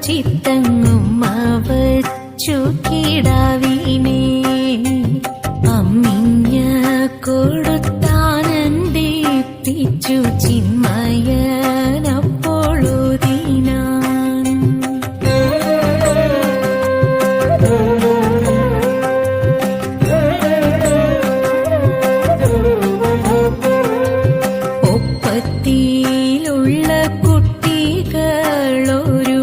ചിത്തങ്ങും വച്ചു കിടാവിനെ അമ്മിഞ്ഞ കൊടുത്താനന്ദിപ്പിച്ചു ചിന്മയനപ്പോഴുദിനാൻ. ഒപ്പത്തിലുള്ള കുട്ടികളൊരു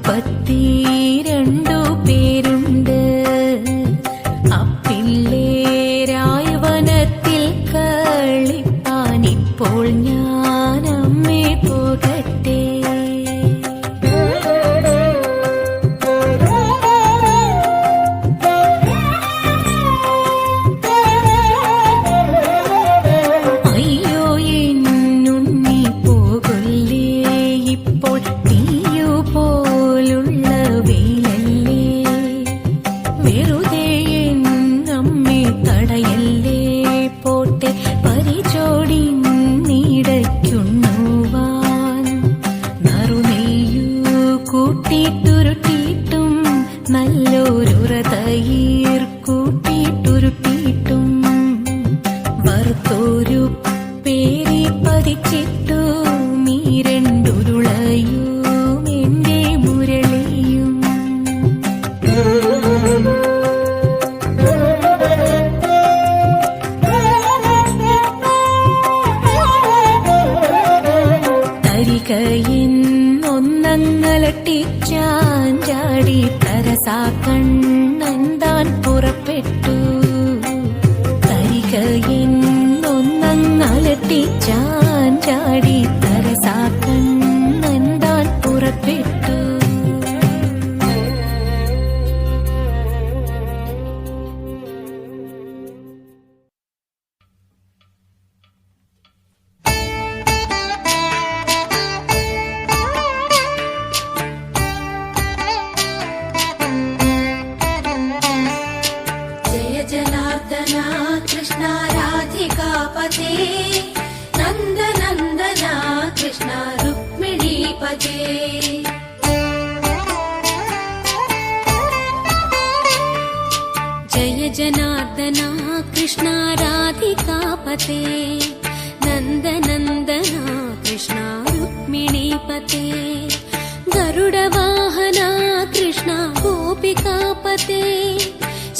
32 പേരുണ്ട്. അപ്പിള്ളേരായവനത്തിൽ കളിപ്പാനിപ്പോൾ ഞാനമ്മേ പോകട്ടെ. അയ്യോ എന്നുണ്ണി പോകൊല്ലേ, ഇപ്പോൾ തീയു പോലുള്ള വെയിലല്ലേ. വെറുതെ എന്നമ്മേ തടയല്ലേ, പോട്ടെ പരിചോടി നീടയ്ക്കുണ്ണുവാൻ. നറുനെയ്യു കൂട്ടിട്ടുരുട്ടിയിട്ടും നല്ലൊരുറതയീർ കൂട്ടിട്ടുരുട്ടിയിട്ടും വറുത്തോരു പേരി പതിച്ചിട്ടു നീ രണ്ടുരുളയും എന്റെ മുരളിയും. തരികയെന്നൊന്നങ്ങലട്ടിച്ചാൻ ചാടി തരസാക്കണ്ണന്താൻ പുറപ്പെട്ടു. തരികയെന്നൊന്നങ്ങലട്ടിച്ചാൻ ചാടി തരസാക്കണ്ണന്താൻ പുറപ്പെട്ടു. जय जनार्दना कृष्ण राधिकापते नन्दनन्दना कृष्ण रुक्मिणीपते. जय जनार्दना कृष्ण राधिकापते नन्दनन्दना कृष्ण रुक्मिणीपते. गरुडवाहना कृष्ण गोपिकापते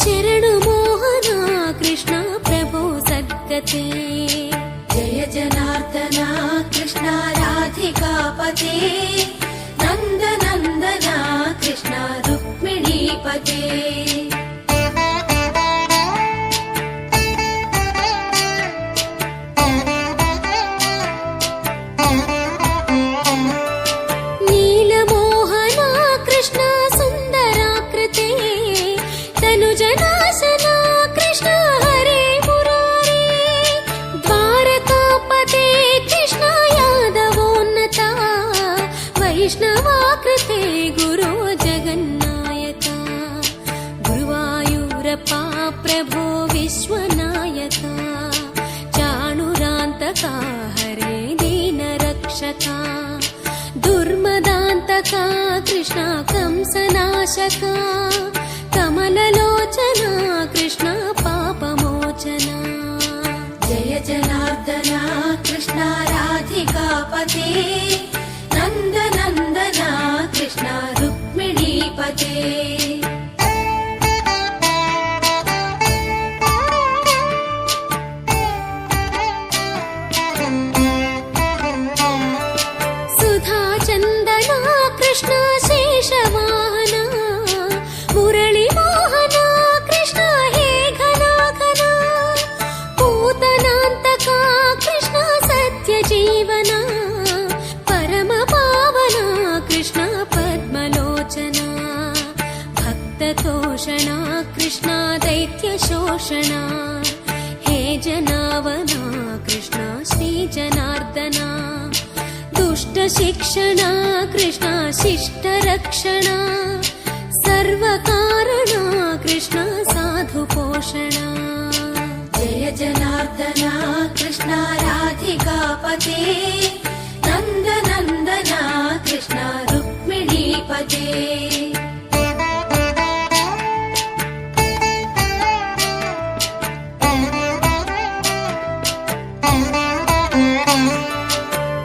शरणु मोहना कृष्ण प्रभो सद्गते. जय जनार्दना कृष्ण राधिकापते नन्दनन्दना कृष्ण रुक्मिणीपते. नीलमोहना कृष्ण सुन्दराकृते तनुजनाशना कृष्ण हरे मुरारे. द्वारकापते कृष्ण यादवोन्नता वैष्णवाकृते गुरो जगन्नायका. गुरुवायूरप्पा प्रभो विश्वनायका. चाणुरान्तका हरे दीनरक्षका. दुर्मदान्तका कृष्ण कंसनाशका. कमललोचना कृष्ण पापमोचना. जय जनार्दना कृष्ण राधिकापते नन्दनन्दना कृष्ण रुक्मिणीपते. सुधाचन्दना कृष्ण शेषवाहना. मुरळीमोहना कृष्ण हे घना घना. पूतनान्तका कृष्ण सत्यजीवना. परमपावना कृष्ण पद्मलोचना. भक्ततोषणा कृष्ण दैत्यशोषणा. हे जनावना कृष्ण श्रीजनार्दना. दुष्टशिक्षणा कृष्ण शिष्टरक्षणा. सर्वकारणा कृष्ण साधुपोषणा. जय जनार्दना कृष्ण राधिकापते नन्दनन्दना कृष्ण रुक्मिणी. रुक्मिणीपते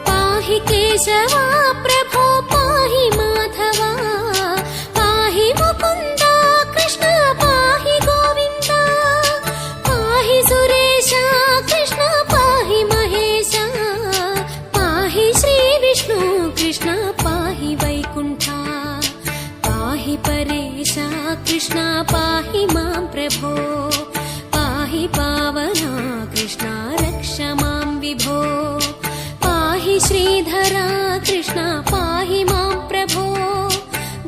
पाहि केशवा प्रभो पाहि माधवा पाहि मुकुन्दा कृष्ण पाहि गोविन्दा पाहि सुरेशा कृष्ण पाहि महेशा पाहि श्रीविष्णु कृष्ण पाहि वैकुण्ठा पाहि परेशा कृष्ण पाहि मां प्रभो पाहि पावना कृष्ण रक्ष मां विभो पाहि श्रीधरा कृष्ण पाहि मां प्रभो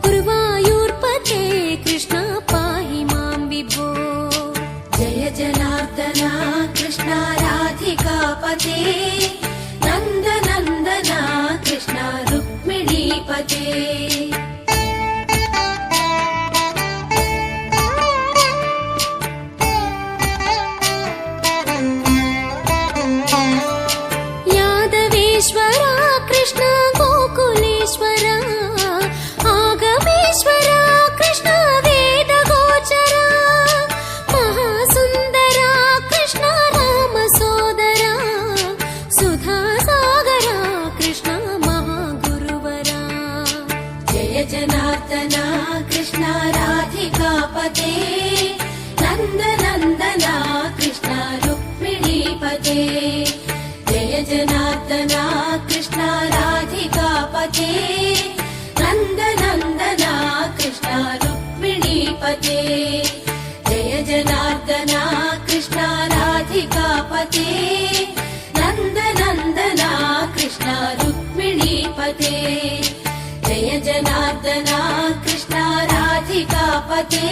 गुरुवायूर्पते कृष्ण पाहि मां विभो जय जनार्दना कृष्ण राधिकापते नन्दनन्दना कृष्ण रुक्मिणीपते यादवेश्वरा कृष्ण गोकुलेश्वरा आगमेश्वरा कृष्ण वेदगोचरा महासुन्दरा कृष्ण रामसोदरा सुधासागरा कृष्ण महागुरुवरा जय जनार्दना कृष्ण राधिकापते नन्दनन्दना कृष्ण रुक्मिणीपते जय जनार्दना कृष्ण राधिकापते नन्दनन्दना कृष्ण रुक्मिणीपते जय जनार्दना कृष्ण राधिकापते नन्दनन्दना कृष्ण रुक्मिणीपते जय जनार्दना कृष्ण राधिकापते